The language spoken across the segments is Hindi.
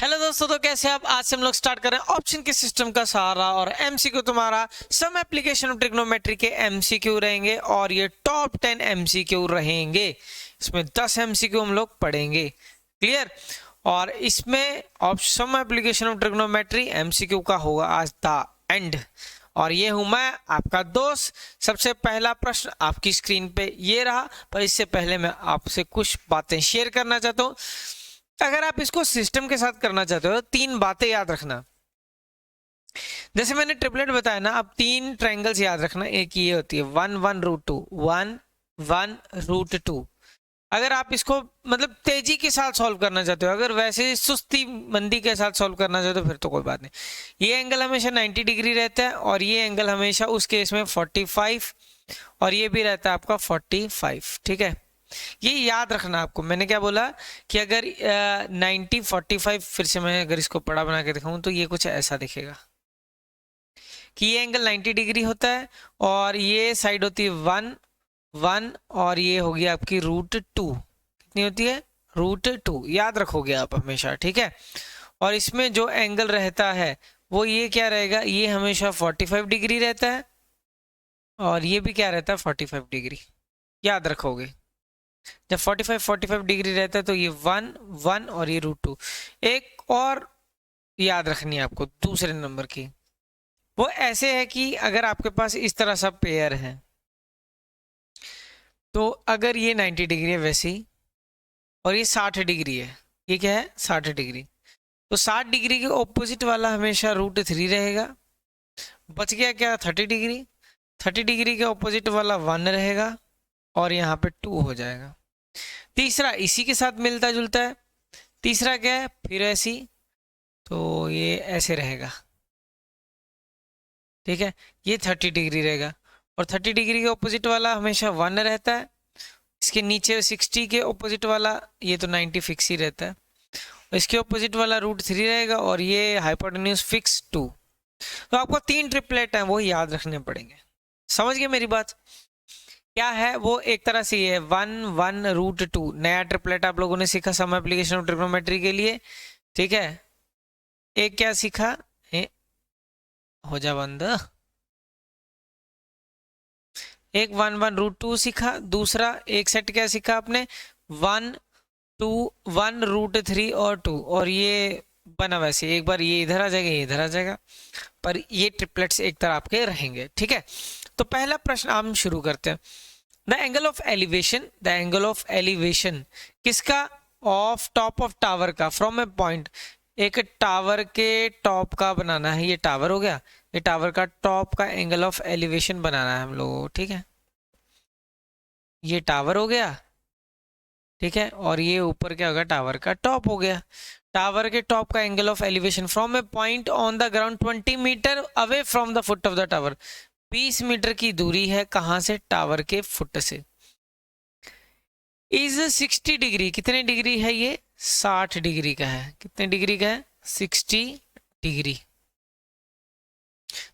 हेलो दोस्तों, तो कैसे आप? आज से हम लोग स्टार्ट कर रहे हैं ऑप्शन के सिस्टम का सहारा और एमसीक्यू तुम्हारा सम एप्लीकेशन ऑफ ट्रिग्नोमेट्री के एमसीक्यू रहेंगे और ये टॉप 10 एमसीक्यू रहेंगे। इसमें 10 एमसीक्यू हम लोग पढ़ेंगे। क्लियर? और इसमें some application of trigonometry MCQ का होगा आज द एंड। और ये हूं मैं आपका दोस्त। सबसे पहला प्रश्न आपकी स्क्रीन पे ये रहा, पर इससे पहले मैं आपसे कुछ बातें शेयर करना चाहता हूं। अगर आप इसको सिस्टम के साथ करना चाहते हो तो 3 बातें याद रखना। जैसे मैंने ट्रिपलेट बताया ना, आप 3 ट्रायंगल्स याद रखना। एक ये होती है 1 1 रूट 2, 1 1 रूट 2। अगर आप इसको मतलब तेजी के साथ सॉल्व करना चाहते हो, अगर वैसे सुस्ती मंदी के साथ सॉल्व करना चाहते हो फिर तो कोई बात नहीं। ये एंगल हमेशा 90 डिग्री रहता है और ये एंगल हमेशा उस केस में 45 और ये भी रहता है आपका 45। ठीक है, ये याद रखना आपको। मैंने क्या बोला कि अगर 90 45, फिर से मैं अगर इसको बड़ा बना के दिखाऊं तो ये कुछ ऐसा दिखेगा कि ये एंगल 90 डिग्री होता है और ये साइड होती है 1 1 और ये होगी आपकी रूट 2। कितनी होती है? रूट 2। याद रखोगे आप हमेशा। ठीक है, और इसमें जो एंगल रहता है वो ये क्या रहेगा, ये हमेशा 45 डिग्री रहता है और ये भी क्या रहता है 45 डिग्री। याद रखोगे, जब 45 डिग्री रहता है तो ये 1 1 और ये रूट 2। एक और याद रखनी है आपको दूसरे नंबर की, वो ऐसे है कि अगर आपके पास इस तरह सा पेयर है तो अगर ये 90 डिग्री है वैसे ही और ये 60 डिग्री है, ये क्या है 60 डिग्री, तो 60 डिग्री के ऑपोजिट वाला हमेशा रूट 3 रहेगा। बच गया क्या 30 डिग्री, 30 डिग्री के ऑपोजिट वाला 1 रहेगा और यहाँ पे 2 हो जाएगा। तीसरा इसी के साथ मिलता जुलता है, तीसरा क्या है फिर ऐसी, तो ये ऐसे रहेगा। ठीक है, ये 30 डिग्री रहेगा और 30 डिग्री के ऑपोजिट वाला हमेशा 1 रहता है। इसके नीचे 60 के ऑपोजिट वाला ये तो 90 फिक्स ही रहता है, इसके ऑपोजिट वाला रूट 3 रहेगा और ये हाइपोटेन्यूज फिक्स 2। तो आपको 3 ट्रिपलेट हैं वो याद रखने पड़ेंगे। समझ गए मेरी बात? क्या है वो? एक तरह से ये 1 1 रूट 2 नया ट्रिपलेट आप लोगों ने सीखा सम एप्लीकेशन ऑफ ट्रिग्नोमेट्री के लिए। ठीक है, एक क्या सीखा, हो जा बंद, एक 1 1 रूट 2 सीखा। दूसरा एक सेट क्या सीखा आपने, 1 2 1 रूट 3 और 2, और ये बना वैसे एक बार ये इधर आ जाएगा ये इधर आ जाएगा, पर ये ट्रिपलेट्स एक तरह आपके रहेंगे। ठीक है, तो पहला प्रश्न हम शुरू करते हैं। The angle of elevation, the angle of elevation किसका? ऑफ टॉप ऑफ टावर का, फ्रॉम ए पॉइंट। एक टावर के टॉप का बनाना है, ये टावर हो गया, ये टावर का टॉप का एंगल ऑफ एलिवेशन बनाना है हम लोगों को। ठीक है, ये टावर हो गया। ठीक है, और ये ऊपर क्या होगा, टावर का टॉप हो गया। टावर के टॉप का angle of elevation from a point on the ground 20 metre away from the foot of the tower. 20 metre की दूरी है कहां से? टावर के फुट से। इज 60 डिग्री, कितने डिग्री है ये? 60 डिग्री का है। कितने डिग्री का है? 60 degree.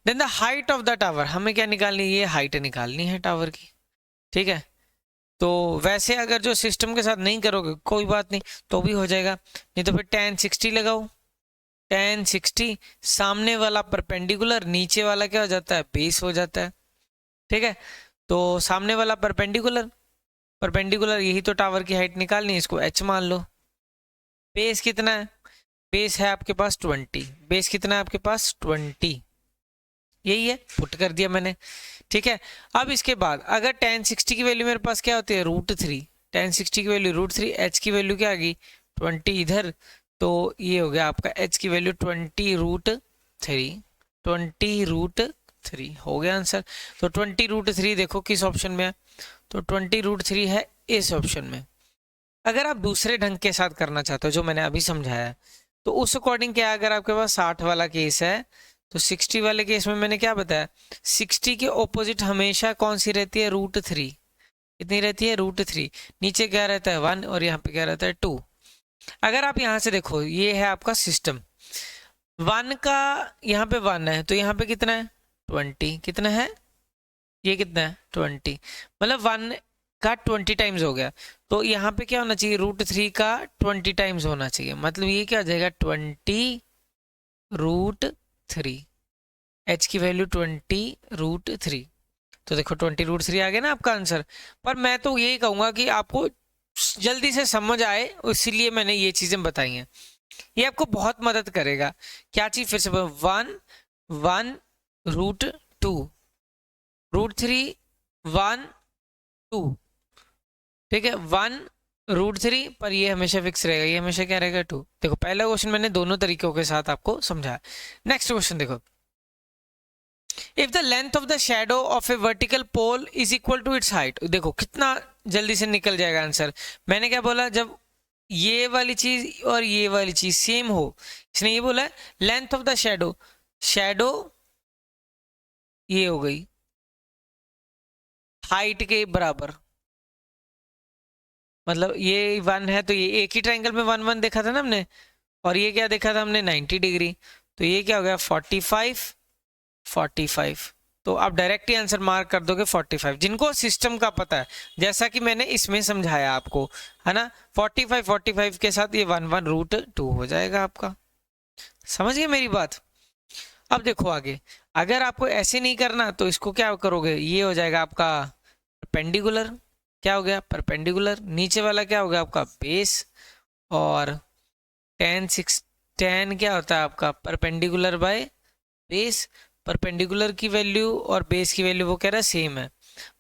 Then the height of the tower, हमें क्या निकालनी है? ये हाइट निकालनी है टावर की। ठीक है, तो वैसे अगर जो सिस्टम के साथ नहीं करोगे कोई बात नहीं, तो भी हो जाएगा, नहीं तो फिर tan 60 लगाओ। tan 60 सामने वाला परपेंडिकुलर, नीचे वाला क्या हो जाता है? बेस हो जाता है। ठीक है, तो सामने वाला परपेंडिकुलर, परपेंडिकुलर यही तो टावर की हाइट निकालनी है, इसको h मान लो। बेस कितना है? बेस है आपके पास 20। बेस कितना है आपके पास? 20। यही है, पुट कर दिया मैंने। ठीक है, अब इसके बाद अगर tan 60 की वैल्यू मेरे पास क्या होती है? रूट 3। tan 60 की वैल्यू रूट 3, h की वैल्यू क्या आ गई? 20 इधर, तो ये हो गया आपका h की वैल्यू 20 रूट 3। 20 रूट 3 हो गया आंसर। तो 20 रूट 3 देखो किस ऑप्शन में है, तो 20 रूट 3 है इस ऑप्शन में। अगर आप दूसरे ढंग के साथ करना चाहते हो जो मैंने अभी समझाया, तो उस अकॉर्डिंग क्या, अगर आपके पास 60 वाला केस है तो 60 वाले केस में मैंने क्या बताया, 60 के ऑपोजिट हमेशा कौन सी रहती है? रूट 3। कितनी रहती है? रूट 3। नीचे क्या रहता है? 1 और यहाँ पे क्या रहता है? 2। अगर आप यहाँ से देखो, ये है आपका सिस्टम, 1 का यहाँ पे 1 है तो यहाँ पे कितना है? 20। कितना है? ये कितना है? 20। मतलब 1 का 20 टाइम्स हो गया, तो यहाँ पे क्या होना चाहिए, √3 का 20 टाइम्स होना चाहिए, मतलब ये क्या हो जाएगा 20√3, h की वैल्यू 20√3। तो देखो 20√3 आ गया ना आपका आंसर। पर मैं तो यही कहूंगा कि आपको जल्दी से समझ आए, इसीलिए मैंने ये चीजें बताई हैं, ये आपको बहुत मदद करेगा। क्या चीज, फिर से 1√2, √3 1 2, ठीक है, 1√3, पर ये हमेशा फिक्स रहेगा, ये हमेशा क्या रहेगा 2। देखो पहला क्वेश्चन मैंने दोनों तरीकों के साथ आपको समझाया। नेक्स्ट क्वेश्चन देखो, if the length of the shadow of a vertical pole is equal to its height. देखो कितना जल्दी से निकल जाएगा आंसर। मैंने क्या बोला, जब ये वाली चीज और ये वाली चीज सेम हो, इसने ये बोला length of the shadow, shadow ये हो गई हाइट के बराबर, मतलब ये 1 है तो ये एक ही ट्रायंगल में 1 1 देखा था ना हमने, और ये क्या देखा था हमने 90 डिग्री, तो ये क्या हो गया 45 45। तो आप डायरेक्ट ही आंसर मार्क कर दोगे 45, जिनको सिस्टम का पता है, जैसा कि मैंने इसमें समझाया आपको, है ना। 45 45 के साथ ये 1 1√2 हो जाएगा आपका। समझ गए मेरी बात। अब देखो आगे, अगर आपको ऐसे नहीं करना तो इसको क्या करोगे, ये हो जाएगा आपका परपेंडिकुलर, क्या हो गया परपेंडिकुलर, नीचे वाला क्या हो गया आपका बेस, और tan क्या होता है आपका परपेंडिकुलर बाय बेस। परपेंडिकुलर की वैल्यू और बेस की वैल्यू वो कह रहा है सेम है,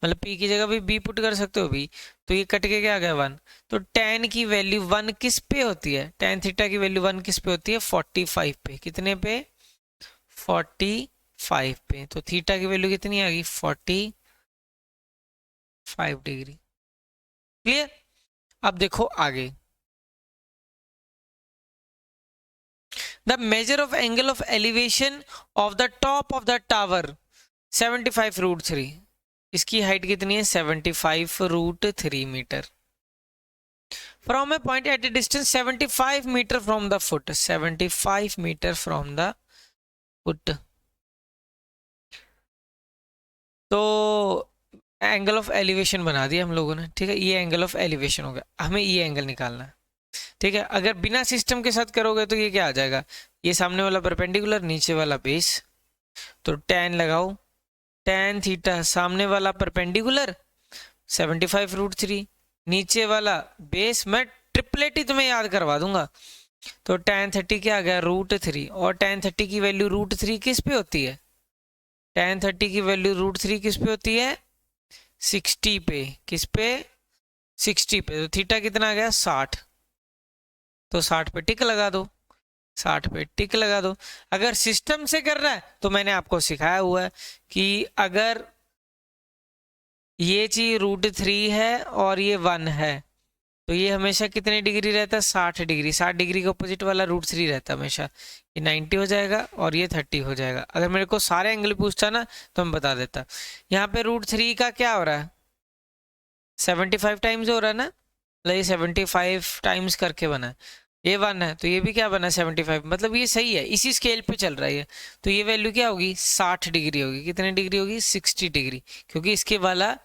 मतलब p की जगह भी b पुट कर सकते हो b, तो ये कट के क्या आ गया 1। तो tan की वैल्यू 1 किस पे होती है, tan थीटा की वैल्यू 1 किस पे होती है 45 पे, कितने पे 45 पे। तो थीटा की वैल्यू कितनी आ गई 45 डिग्री। क्लियर। अब देखो आगे, the measure of angle of elevation of the top of the tower 75√3, इसकी हाइट कितनी है 75√3 metre, from a point at a distance 75 metre from the foot, 75 metre from the foot. तो एंगल ऑफ एलिवेशन बना दिया हम लोगों ने, ठीक है, ये एंगल ऑफ एलिवेशन हो गया, हमें ये एंगल निकालना है, ठीक है। अगर बिना सिस्टम के साथ करोगे तो ये क्या आ जाएगा, ये सामने वाला परपेंडिकुलर नीचे वाला बेस, तो tan लगाओ, tan थीटा सामने वाला परपेंडिकुलर 75√3, नीचे वाला बेस, मैं ट्रिपलेट ही तुम्हें याद करवा दूंगा। तो tan 30 क्या आ गया √3, और tan 30 की वैल्यू √3 किस पे होती है, tan 30 की वैल्यू √3 किस पे होती है 60 पे, किस पे 60 पे। तो थीटा कितना आ गया 60, तो 60 पे टिक लगा दो, 60 पे टिक लगा दो। अगर सिस्टम से कर रहा है तो मैंने आपको सिखाया हुआ है कि अगर ये चीज √3 है और ये 1 है, तो ये हमेशा कितने डिग्री रहता है 60 डिग्री, 60 डिग्री के अपोजिट वाला √3 रहता है हमेशा, ये 90 हो जाएगा और ये 30 हो जाएगा। अगर मेरे को सारे एंगल पूछता ना तो मैं बता देता। यहाँ पे √3 का क्या हो रहा है 75 टाइम्स हो रहा है ना, मतलब ये 75 टाइम्स करके बना है, ये 1 है तो ये भी क्या बना 75, मतलब ये सही है, इसी स्केल पे चल रहा है। तो ये वैल्यू क्या होगी 60 डिग्री होगी, कितनी डिग्री होगी 60 डिग्री, क्योंकि इसके वाला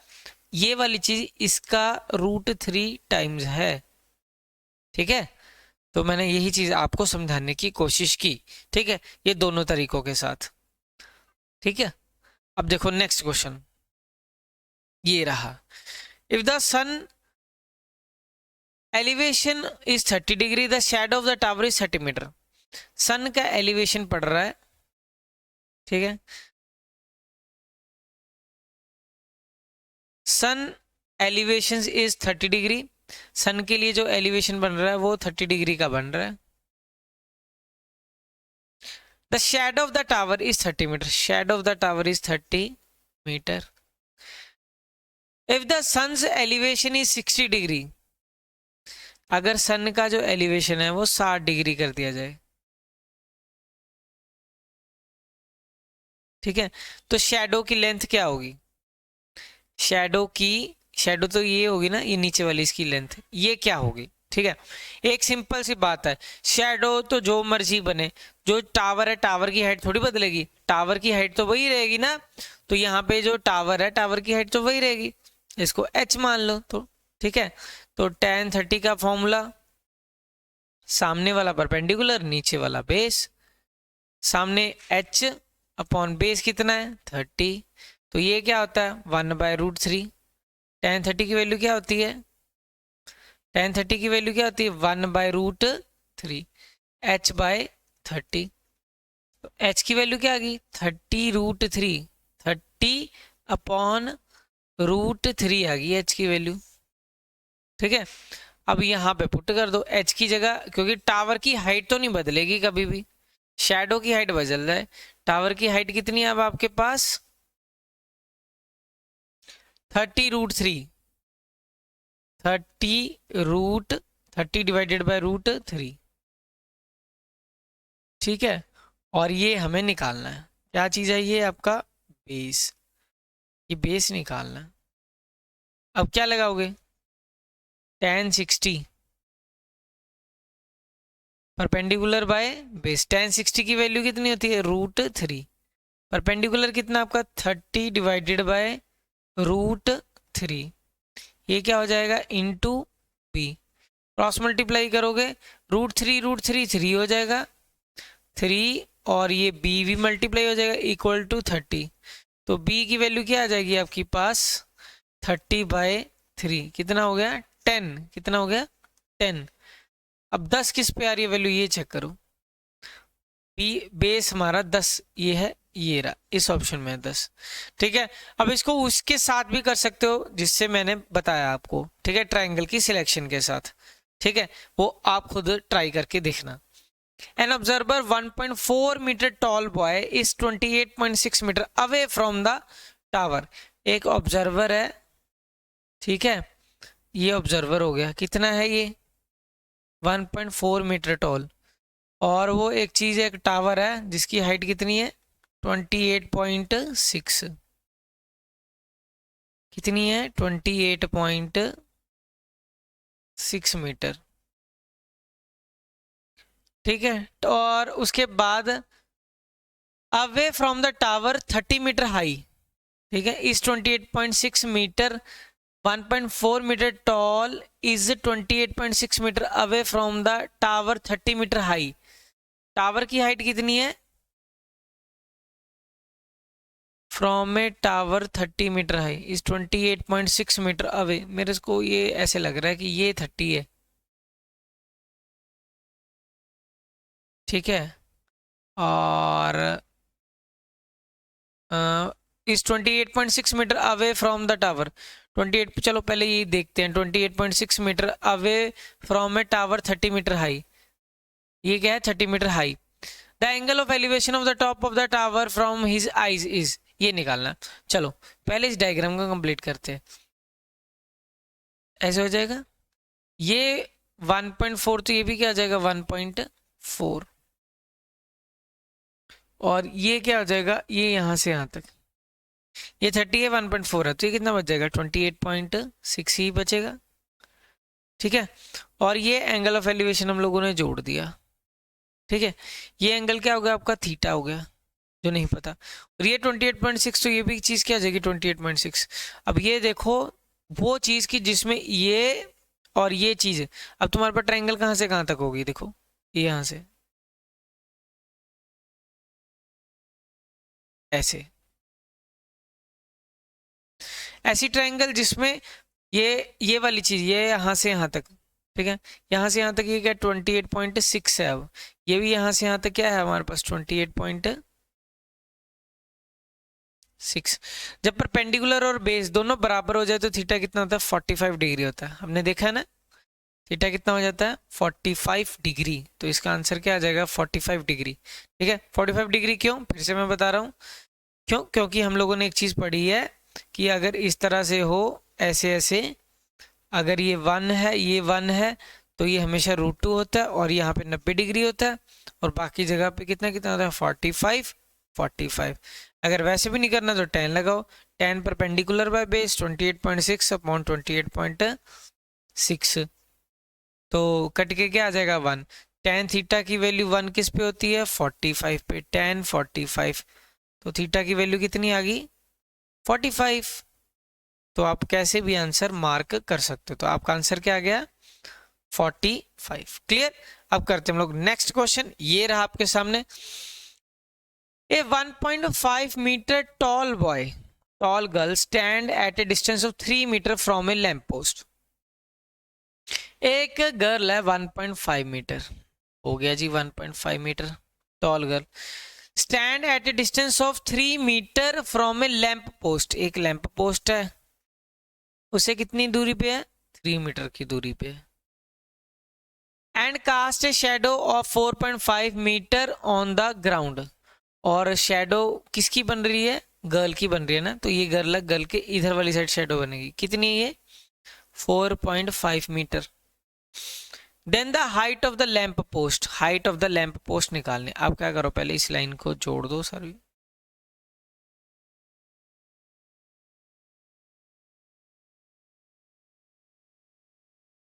ये वाली चीज इसका √3 टाइम्स है, ठीक है। तो मैंने यही चीज आपको समझाने की कोशिश की, ठीक है, ये दोनों तरीकों के साथ, ठीक है। अब देखो नेक्स्ट क्वेश्चन ये रहा, if the sun elevation is 30 degree, the shadow of the tower is 30 metre. Sun का एलिवेशन पड़ रहा है, ठीक है, sun elevation is 30 degree, sun के लिए जो एलिवेशन बन रहा है वो 30 डिग्री का बन रहा है। The shadow of the tower is 30 metre, shadow of the tower is 30 metre. If the sun's elevation is 60 degree, अगर सन का जो एलिवेशन है वो 60 डिग्री कर दिया जाए, ठीक है, तो शैडो की लेंथ क्या होगी, शैडो तो ये होगी ना, ये नीचे वाली इसकी लेंथ ये क्या होगी, ठीक है। एक सिंपल सी बात है, शैडो तो जो मर्जी बने, जो टावर है टावर की हाइट थोड़ी बदलेगी, टावर की हाइट तो वही रहेगी ना, तो यहाँ पे जो टावर है टावर की हाइट तो वही रहेगी। इसको h मान लो तो ठीक है। तो tan 30 का फॉर्मूला, सामने वाला परपेंडिकुलर, नीचे वाला बेस, सामने h अपॉन बेस कितना है 30, तो ये क्या होता है 1/√3। tan 30 की वैल्यू क्या होती है, tan 30 की वैल्यू क्या होती है 1/√3 h/30। तो h की वैल्यू क्या आ गई 30√3, 30/√3 आ गई h की वैल्यू। ठीक है, अब यहाँ पे पुट कर दो h की जगह, क्योंकि टावर की हाइट तो नहीं बदलेगी कभी भी, शैडो की हाइट बदल रहा है। टावर की हाइट कितनी है अब आपके पास 30√3, 30 डिवाइडेड बाय √3। ठीक है, और ये हमें निकालना है, क्या चीज है ये आपका बेस, ये बेस निकालना है। अब क्या लगाओगे tan 60 perpendicular by base, tan 60 की वैल्यू कितनी होती है √3, परपेंडिकुलर कितना आपका 30 डिवाइडेड बाय √3, ये क्या हो जाएगा इंटू बी, क्रॉस मल्टीप्लाई करोगे √3 3 हो जाएगा 3, और ये b भी मल्टीप्लाई हो जाएगा इक्वल टू 30। तो b की वैल्यू क्या आ जाएगी आपके पास 30/3, कितना हो गया 10, कितना हो गया 10। अब 10 किस पे आ रही है वैल्यू ये चेक करो, b बेस हमारा 10 ये है, ये रहा इस ऑप्शन में 10। ठीक है, अब इसको उसके साथ भी कर सकते हो जिससे मैंने बताया आपको, ठीक है, ट्रायंगल की सिलेक्शन के साथ। ठीक है, वो आप खुद ट्राई करके देखना। An observer 1.4 meter tall boy is 28.6 meter away from the tower। एक ऑब्जर्वर है, ठीक है, ये ऑब्जर्वर हो गया, कितना है ये 1.4 मीटर टॉल, और वो एक चीज एक टावर है जिसकी हाइट कितनी है 28.6, कितनी है 28.6 मीटर। ठीक है, और उसके बाद away from the tower 30 metre high, ठीक है, इस 28.6 metre 1.4 metre tall is 28.6 metre away from the tower 30 metre high. Tower की हाइट कितनी है from a tower 30 metre high is 28.6 metre away. मेरे को ये ऐसे लग रहा है कि ये 30 है, ठीक है, और is 28.6 metre away from the tower 28, चलो पहले ये देखते हैं 28.6 metre away from a tower 30 metre high, ये क्या है 30 metre high. The angle of elevation of the top of the tower from his eyes is, ये निकालना। चलो पहले इस डायग्राम को कंप्लीट करते हैं, ऐसे हो जाएगा ये 1.4, तो ये भी क्या आ जाएगा 1.4, और ये क्या हो जाएगा ये यहाँ से यहाँ तक, ये 30 है 1.4 है, तो ये कितना बच जाएगा 28.6 ही बचेगा। ठीक है, और ये एंगल ऑफ एलिवेशन हम लोगों ने जोड़ दिया। ठीक है, ये एंगल क्या हो गया आपका थीटा हो गया, जो नहीं पता, और ये 28.6, तो ये भी चीज क्या आ जाएगी 28.6। अब ये देखो वो चीज की जिसमें ये और ये चीज, अब तुम्हारे पास ट्रायंगल कहाँ से कहाँ तक होगी, देखो ये यहाँ से ऐसे, ऐसी ट्रायंगल जिसमें ये वाली चीज ये यहाँ से यहाँ तक, ठीक है, यहाँ से यहाँ तक ये क्या 28.6 है, अब ये भी यहाँ से यहाँ तक क्या है हमारे पास 28.6। जब परपेंडिकुलर और बेस दोनों बराबर हो जाए तो थीटा कितना होता है 45 डिग्री होता है, हमने देखा है ना, थीटा कितना हो जाता है 45 डिग्री, तो इसका आंसर क्या आ जाएगा 45 डिग्री। ठीक है, 45 डिग्री क्यों, फिर से मैं बता रहा हूँ क्यों, क्योंकि हम लोगों ने एक चीज पढ़ी है कि अगर इस तरह से हो ऐसे ऐसे, अगर ये 1 है ये 1 है तो ये हमेशा √2 होता है, और यहाँ पे 90 डिग्री होता है, और बाकी जगह पे कितना कितना होता है 45 45। अगर वैसे भी नहीं करना तो tan लगाओ, tan perpendicular by base 28.6 upon 28.6, तो कट के क्या आ जाएगा 1। tan थीटा की वैल्यू 1 किस पे होती है 45 पे, tan 45, तो थीटा की वैल्यू कितनी आ गई 45। तो आप कैसे भी आंसर मार्क कर सकते हो। तो आपका आंसर क्या आ गया 45। क्लियर। अब करते हैं हम लोग नेक्स्ट क्वेश्चन। ये रहा आपके सामने। A 1.5 metre tall boy tall girl stand at a distance of 3 meter from a lamp post। एक गर्ल है 1.5 मीटर, हो गया जी 1.5 metre tall girl, stand at a distance of 3 metre from a lamp post. एक लैंप पोस्ट है, उसे कितनी दूरी पे है 3 मीटर की दूरी पे। And cast a shadow of 4.5 metre on the ground. और शेडो किसकी बन रही है गर्ल की बन रही है ना, तो ये गर्ल के इधर वाली साइड शेडो बनेगी। कितनी है ये 4.5 metre. Then the height of the lamp post, height of the lamp post निकालने। आप क्या करो पहले इस लाइन को जोड़ दो सर,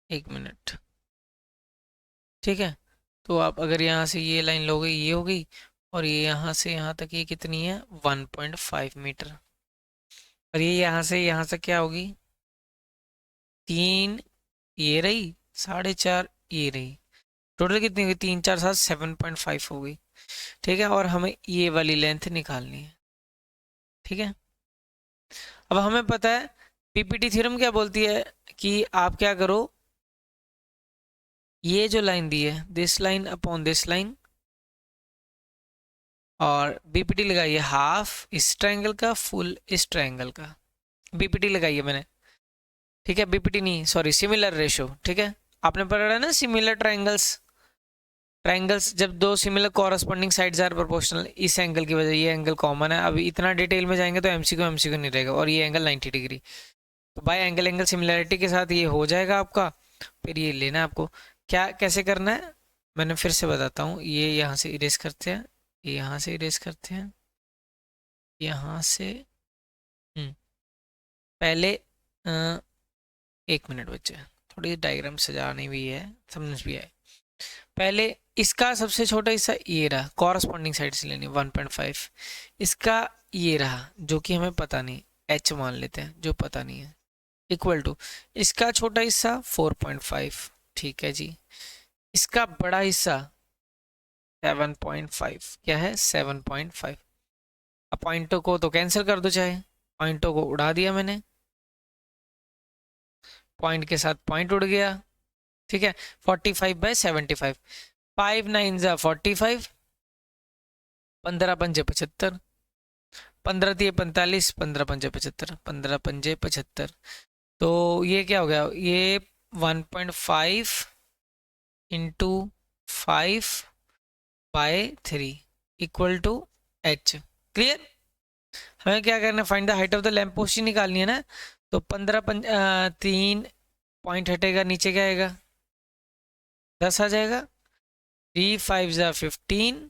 एक मिनट, ठीक है। तो आप अगर यहाँ से ये लाइन लोगे ये हो गई, और ये यहाँ से यहाँ तक ये कितनी है 1.5 मीटर, और ये यहाँ से यहाँ तक क्या होगी 3, ये रही 4.5, ये रही, टोटल कितनी हुई 3 4 7 7.5 हो गई। ठीक है, और हमें ये वाली लेंथ निकालनी है। ठीक है, अब हमें पता है पीपीटी थ्योरम क्या बोलती है कि आप क्या करो, ये जो लाइन दी है this line upon this line, और बीपीटी लगाइए हाफ इस ट्रायंगल का फुल इस ट्रायंगल का, बीपीटी लगाइए मैंने। ठीक है, बीपीटी नहीं सॉरी सिमिलर रेशो। ठीक है, आपने पढ़ा है ना सिमिलर ट्रायंगल्स, ट्रायंगल्स जब दो similar corresponding sides are proportional, इस एंगल की वजह ये एंगल कॉमन है। अभी इतना डिटेल में जाएंगे तो एमसीक्यू नहीं रहेगा, और ये एंगल 90 डिग्री, तो बाय एंगल एंगल सिमिलरिटी के साथ ये हो जाएगा आपका। फिर ये लेना है आपको, क्या कैसे करना है मैंने फिर से बताता हूँ। ये यहाँ से इरेज करते हैं, ये यहाँ से इरेज करते हैं, यहाँ से पहले एक मिनट बच्चे, थोड़ी डायग्राम सजानी भी है समझ भी आए। पहले इसका सबसे छोटा हिस्सा ये रहा, कॉरस्पॉन्डिंग साइड से लेनी 1.5, इसका ये रहा जो कि हमें पता नहीं, एच मान लेते हैं जो पता नहीं है, इक्वल टू इसका छोटा हिस्सा 4.5। ठीक है जी, इसका बड़ा हिस्सा 7.5, क्या है 7.5। अब पॉइंटों को तो कैंसिल कर दो, चाहे पॉइंटों को उड़ा दिया मैंने, पॉइंट के साथ पॉइंट उड़ गया। ठीक है, 45/75, 5 9 जा 45, 15 पंजे 75, 15 दिए 45, 15 पंजे 75, 15 पंजे 75। तो ये क्या हो गया, ये 1.5 into 5/3 equal to h। Clear, हमें क्या करना है find the height of the lamp post ही निकालनी है ना। तो 3 पॉइंट हटेगा, नीचे क्या आएगा 10 आ जाएगा, 3 5 जा 15।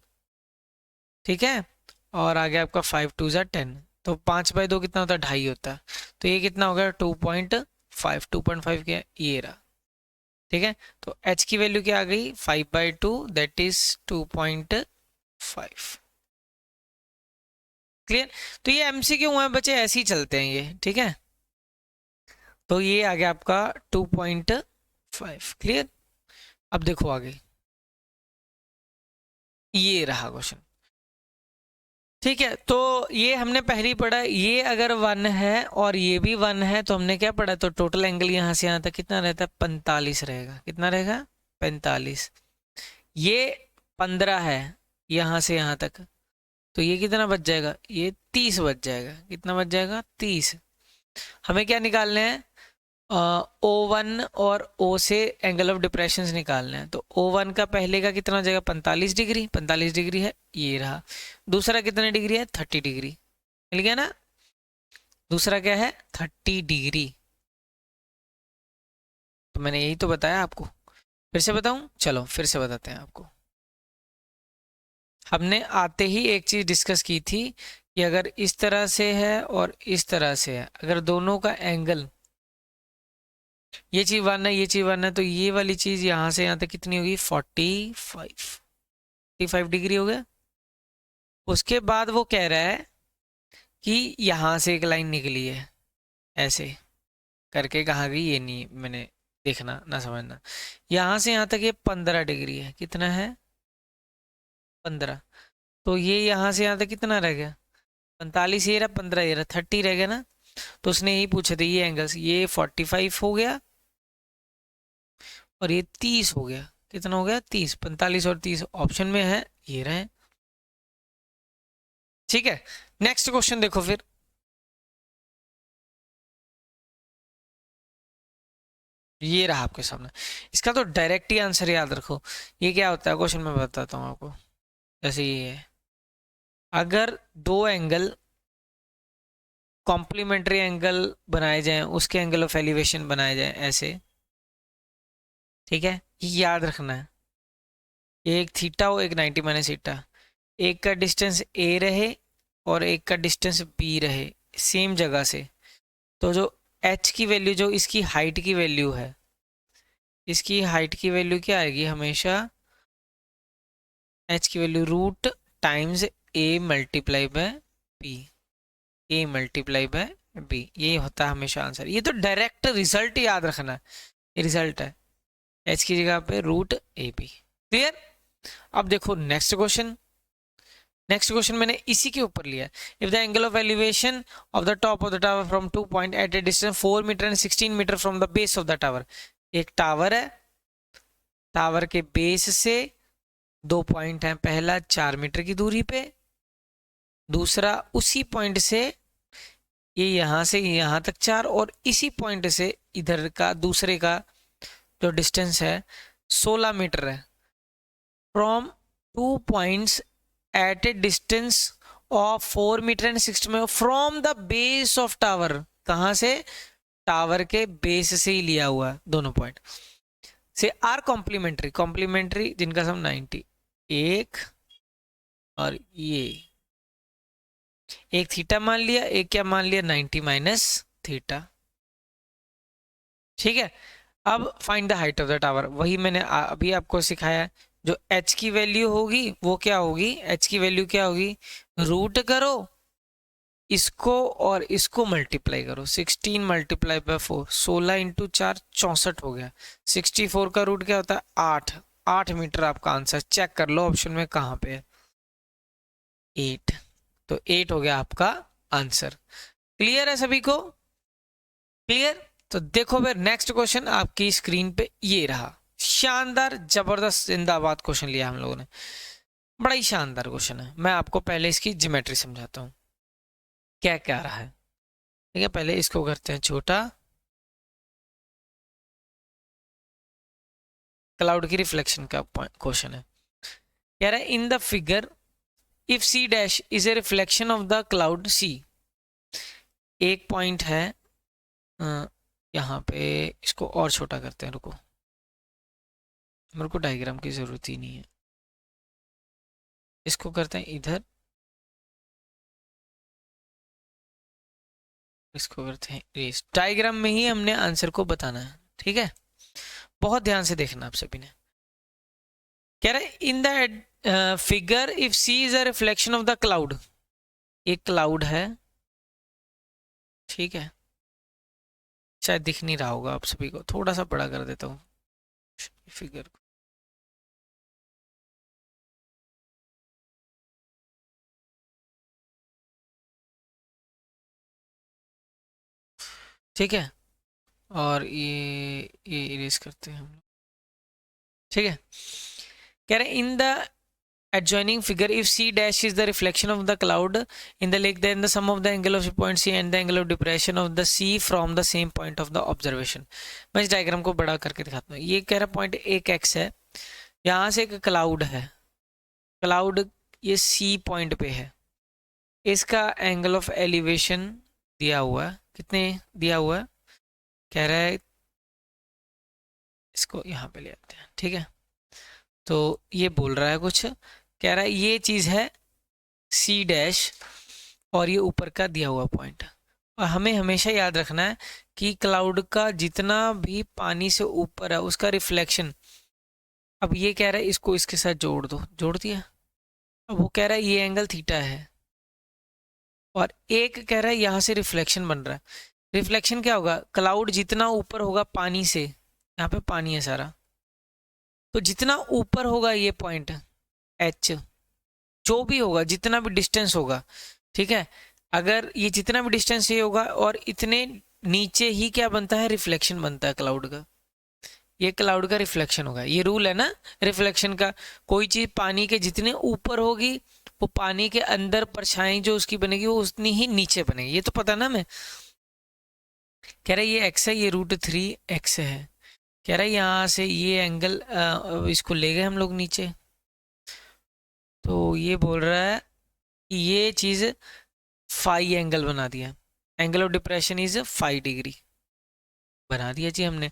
ठीक है, और आगे आपका 5 2 जा 10, तो 5/2 कितना होता है 2.5 होता है, तो ये कितना हो गया 2.5, 2.5 क्या ये रहा। ठीक है, तो h की वैल्यू क्या आ गई 5/2 दैट इज 2.5। क्लियर, तो ये एमसीक्यू हुए बच्चे ऐसे ही चलते हैं ये। ठीक है, तो ये आ गया आपका 2.5। क्लियर, अब देखो आगे ये रहा क्वेश्चन। ठीक है, तो ये हमने पहले ही पढ़ा, ये अगर 1 है और ये भी 1 है तो हमने क्या पढ़ा, तो टोटल एंगल यहाँ से यहाँ तक कितना रहता है 45 रहेगा। कितना रहेगा 45। ये 15 है यहाँ से यहाँ तक, तो ये कितना बच जाएगा, ये 30 बच जाएगा। कितना बच जाएगा 30। हमें क्या निकालने हैं O1 और O से एंगल ऑफ डिप्रेशन निकालना है। तो O1 का पहले का कितना हो जाएगा 45 डिग्री, 45 डिग्री है ये रहा। दूसरा कितने डिग्री है 30 डिग्री, मिल गया ना। दूसरा क्या है 30 डिग्री, तो मैंने यही तो बताया आपको। फिर से बताऊं, चलो फिर से बताते हैं आपको। हमने आते ही एक चीज डिस्कस की थी कि अगर इस तरह से है और इस तरह से है, अगर दोनों का एंगल, ये चीज 1 है ये चीज 1 है, तो ये वाली चीज यहाँ से यहाँ तक कितनी होगी 45 डिग्री हो गया। उसके बाद वो कह रहा है कि यहाँ से एक लाइन निकली है ऐसे, करके कहाँ गई ये नहीं मैंने देखना ना समझना। यहाँ से यहाँ तक ये 15 डिग्री है, कितना है 15। तो ये यहाँ से यहाँ तक कितना रह गया 45, ये रहा 15, ये रहा 30 रह गया ना। तो उसने यही पूछे थे ये एंगल्स, ये 45 हो गया और ये 30 हो गया। कितना हो गया 30, 45 और 30 ऑप्शन में है, ये रहे। ठीक है, नेक्स्ट क्वेश्चन देखो फिर। ये रहा आपके सामने, इसका तो डायरेक्ट ही आंसर याद रखो। ये क्या होता है क्वेश्चन में बताता हूँ आपको। जैसे ये है, अगर दो एंगल कॉम्प्लीमेंट्री एंगल बनाए जाएं, उसके एंगल ऑफ एलिवेशन बनाए जाएं ऐसे, ठीक है, ये याद रखना है। एक थीटा हो, एक 90 माइनस थीटा, एक का डिस्टेंस ए रहे और एक का डिस्टेंस बी रहे सेम जगह से। तो जो एच की वैल्यू, जो इसकी हाइट की वैल्यू है, इसकी हाइट की वैल्यू क्या आएगी हमेशा, एच की value root times A multiply by B, A multiply by B, ये होता है हमेशा आंसर। ये तो डायरेक्ट रिजल्ट याद रखना है, ये रिजल्ट है, एच की जगह पे रूट ए बी। क्लियर। अब देखो नेक्स्ट क्वेश्चन। नेक्स्ट क्वेश्चन मैंने इसी के ऊपर लिया। If the angle of elevation of the top of the tower from 2 point at a distance 4 metre and 16 metre from the base of the tower. एक टावर है, टावर के बेस से 2 पॉइंट हैं, पहला 4 मीटर की दूरी पे, दूसरा उसी पॉइंट से ये यहाँ से यहाँ तक 4, और इसी पॉइंट से इधर का दूसरे का जो डिस्टेंस है 16 मीटर है। From 2 points at a distance of 4 metre and 6 में, from the base of tower, कहाँ से, टावर के बेस से ही लिया हुआ है दोनों पॉइंट से, आर कॉम्प्लीमेंट्री, कॉम्प्लीमेंट्री जिनका सम 90, एक और ये एक थीटा मान लिया, एक क्या मान लिया 90 माइनस थीटा। ठीक है, अब find the height of the tower, वही मैंने अभी आपको सिखाया। जो h की वैल्यू होगी वो क्या होगी, h की वैल्यू क्या होगी, रूट करो इसको और इसको मल्टीप्लाई करो, 16 मल्टीप्लाई बाय 4, 16 इंटू 4 64 हो गया। 64 का रूट क्या होता है 8, 8 मीटर आपका आंसर। चेक कर लो ऑप्शन में कहाँ पे है, 8, तो 8 हो गया आपका आंसर। क्लियर है सभी को, क्लियर। तो देखो फिर नेक्स्ट क्वेश्चन आपकी स्क्रीन पे ये रहा, शानदार जबरदस्त जिंदाबाद क्वेश्चन लिया हम लोगों ने, बड़ा ही शानदार क्वेश्चन है। मैं आपको पहले इसकी ज्योमेट्री समझाता हूँ क्या क्या रहा है। ठीक है, पहले इसको करते हैं छोटा, क्लाउड की रिफ्लेक्शन का क्वेश्चन है। कह रहा है in the figure if C dash is a reflection of the cloud C. एक पॉइंट है यहाँ पे, इसको और छोटा करते हैं, रुको, मेरे को डायग्राम की जरूरत ही नहीं है, इसको करते हैं इधर, इसको करते हैं इरेज। डायग्राम में ही हमने आंसर को बताना है, ठीक है, बहुत ध्यान से देखना आप सभी ने। कह रहा है in the figure if C is a reflection of the cloud, एक क्लाउड है, ठीक है, शायद दिख नहीं रहा होगा आप सभी को, थोड़ा सा बड़ा कर देता हूँ फिगर को। ठीक है, और ये इरेज करते हैं हम लोग। ठीक है, कह रहे in the adjoining figure if c dash is the reflection of the cloud in the lake, then the sum of the angle of point c and the angle of depression of the c from the same point of the observation। मैं इस डायग्राम को बड़ा करके दिखाता हूँ। ये कह रहा पॉइंट एक x है, यहाँ से एक क्लाउड है, क्लाउड ये c पॉइंट पे है, इसका एंगल ऑफ एलिवेशन दिया हुआ है, कितने दिया हुआ है, कह रहा है इसको यहाँ पे ले आते हैं, ठीक है। तो ये बोल रहा है कुछ, कह रहा है ये चीज़ है सी डैश और ये ऊपर का दिया हुआ पॉइंट, और हमें हमेशा याद रखना है कि क्लाउड का जितना भी पानी से ऊपर है उसका रिफ्लेक्शन, अब ये कह रहा है इसको इसके साथ जोड़ दो, जोड़ दिया, अब वो कह रहा है ये एंगल थीटा है, और एक कह रहा है यहाँ से रिफ्लेक्शन बन रहा है। रिफ्लेक्शन क्या होगा, क्लाउड जितना ऊपर होगा पानी से, यहाँ पे पानी है सारा, तो जितना ऊपर होगा ये पॉइंट एच, जो भी होगा जितना भी डिस्टेंस होगा, ठीक है, अगर ये जितना भी डिस्टेंस ये होगा और इतने नीचे ही क्या बनता है, रिफ्लेक्शन बनता है क्लाउड का, ये क्लाउड का रिफ्लेक्शन होगा। ये रूल है ना रिफ्लेक्शन का, कोई चीज पानी के जितने ऊपर होगी वो पानी के अंदर परछाई जो उसकी बनेगी वो उतनी ही नीचे बनेगी, ये तो पता ना। मैं कह रहा है ये एक्स है, ये √3 x है, कह रहा है यहाँ से ये एंगल इसको ले गए हम लोग नीचे, तो ये बोल रहा है कि ये चीज फाई एंगल बना दिया, angle of depression is 5 degree बना दिया जी हमने।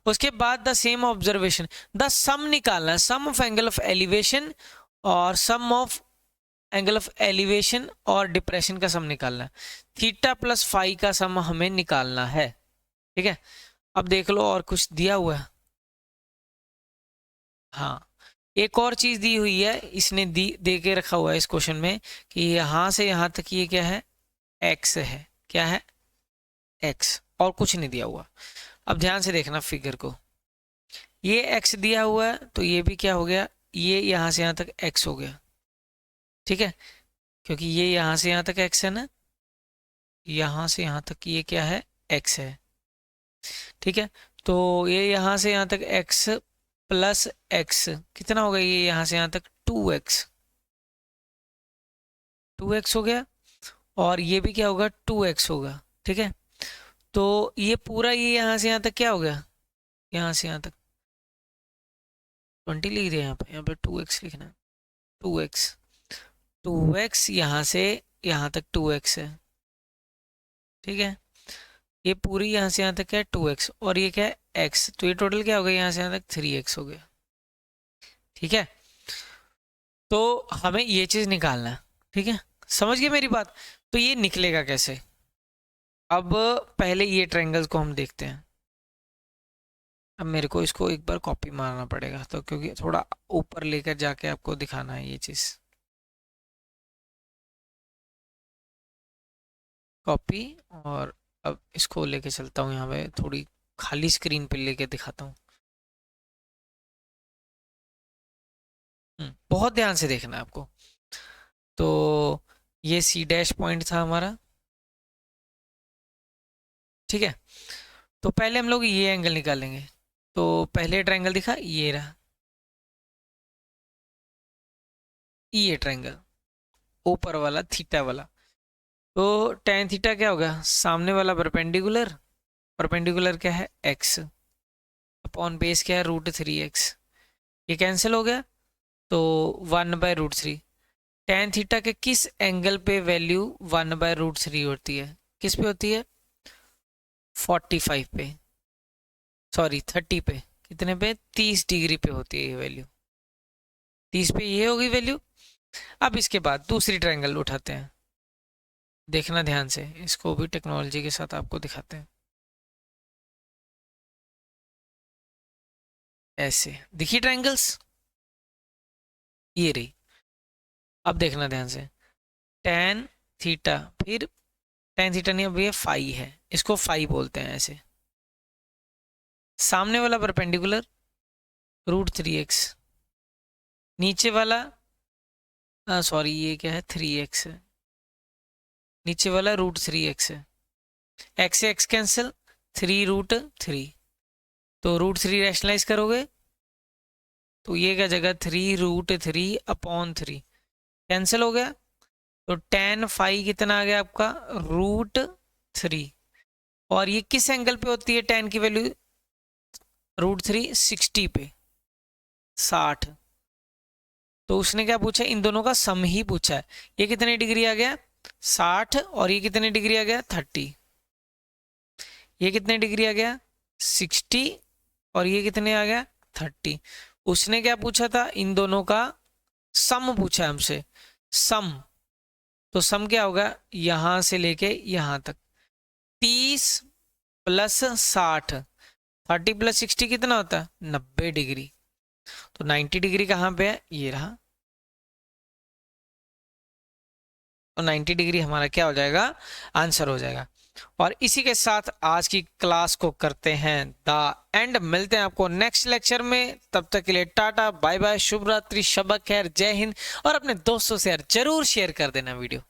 उसके बाद द सेम ऑब्जर्वेशन, द सम निकालना है, सम ऑफ एंगल ऑफ एलिवेशन और सम ऑफ एंगल ऑफ एलिवेशन और डिप्रेशन का सम निकालना है, थीटा प्लस फाई का सम हमें निकालना है, ठीक है। अब देख लो और कुछ दिया हुआ है, हाँ एक और चीज दी हुई है, इसने दे के रखा हुआ है इस क्वेश्चन में कि यहां से यहां तक ये क्या है, एक्स है, क्या है, एक्स, और कुछ नहीं दिया हुआ। अब ध्यान से देखना फिगर को, ये एक्स दिया हुआ है तो ये भी क्या हो गया, ये यहां से यहां तक एक्स हो गया, ठीक है, क्योंकि ये यहां से यहां तक एक्स है ना, यहां से यहां तक ये क्या है, एक्स है, ठीक है। तो ये यहां से यहां तक एक्स प्लस एक्स कितना होगा, ये यहां से यहां तक 2x, 2x हो गया, और ये भी क्या होगा, 2x होगा, ठीक है। तो ये पूरा ये यहां से यहां तक क्या हो गया, यहां से यहां तक 20 लिख दिया, यहाँ पे 2x लिखना है, 2x, 2x यहाँ से यहाँ तक 2x है, ठीक है। ये पूरी यहाँ से यहाँ तक क्या है 2x, और ये क्या है x, तो ये टोटल क्या हो गया, यहाँ से यहाँ तक 3x हो गया, ठीक है। तो हमें ये चीज निकालना है, ठीक है, समझ गए मेरी बात। तो ये निकलेगा कैसे, अब पहले ये ट्रायंगल्स को हम देखते हैं। अब मेरे को इसको एक बार कॉपी मारना पड़ेगा, तो क्योंकि थोड़ा ऊपर लेकर जाके आपको दिखाना है ये चीज, कॉपी, और अब इसको लेके चलता हूँ यहाँ पे, थोड़ी खाली स्क्रीन पे लेके दिखाता हूँ। बहुत ध्यान से देखना है आपको। तो ये सी डैश पॉइंट था हमारा, ठीक है। तो पहले हम लोग ये एंगल निकालेंगे, तो पहले ट्रायंगल दिखा ये रहा, ये ट्रायंगल ऊपर वाला थीटा वाला, तो tan थीटा क्या होगा, सामने वाला परपेंडिकुलर, परपेंडिकुलर क्या है x, अपॉन बेस क्या है √3x, ये कैंसिल हो गया, तो 1/√3। tan थीटा के किस एंगल पे वैल्यू 1/√3 होती है, किस पे होती है, 45 पे, सॉरी 30 पे, कितने पे, 30 डिग्री पे होती है ये वैल्यू, 30 पे ये होगी वैल्यू। अब इसके बाद दूसरी ट्रायंगल उठाते हैं, देखना ध्यान से, इसको भी टेक्नोलॉजी के साथ आपको दिखाते हैं। ऐसे दिखी ट्रायंगल्स, ये रही। अब देखना ध्यान से, tan थीटा, फिर tan थीटा नहीं, अब ये फाई है, इसको फाई बोलते हैं ऐसे, सामने वाला परपेंडिकुलर √3x, नीचे वाला सॉरी ये क्या है 3x है, नीचे वाला √3x है, x से x कैंसिल, 3√3, तो √3 रैशनलाइज करोगे तो ये क्या जगह 3√3/3 कैंसिल हो गया, तो tan फाई कितना आ गया आपका √3, और ये किस एंगल पे होती है tan की वैल्यू, √3 60 पे, 60। तो उसने क्या पूछा, इन दोनों का सम ही पूछा है, ये कितने डिग्री आ गया 60, और ये कितने डिग्री आ गया 30, ये कितने डिग्री आ गया 60, और ये कितने आ गया 30। उसने क्या पूछा था, इन दोनों का सम पूछा है हमसे, सम, तो सम क्या होगा, यहां से लेके यहां तक 30 प्लस 60, 30 प्लस 60 कितना होता है 90 डिग्री, तो 90 डिग्री कहाँ पे है, ये रहा, तो 90 डिग्री हमारा क्या हो जाएगा, आंसर हो जाएगा। और इसी के साथ आज की क्लास को करते हैं द एंड। मिलते हैं आपको नेक्स्ट लेक्चर में, तब तक के लिए टाटा बाय बाय, शुभ रात्रि, शब खैर, जय हिंद। और अपने दोस्तों से यार जरूर शेयर कर देना वीडियो।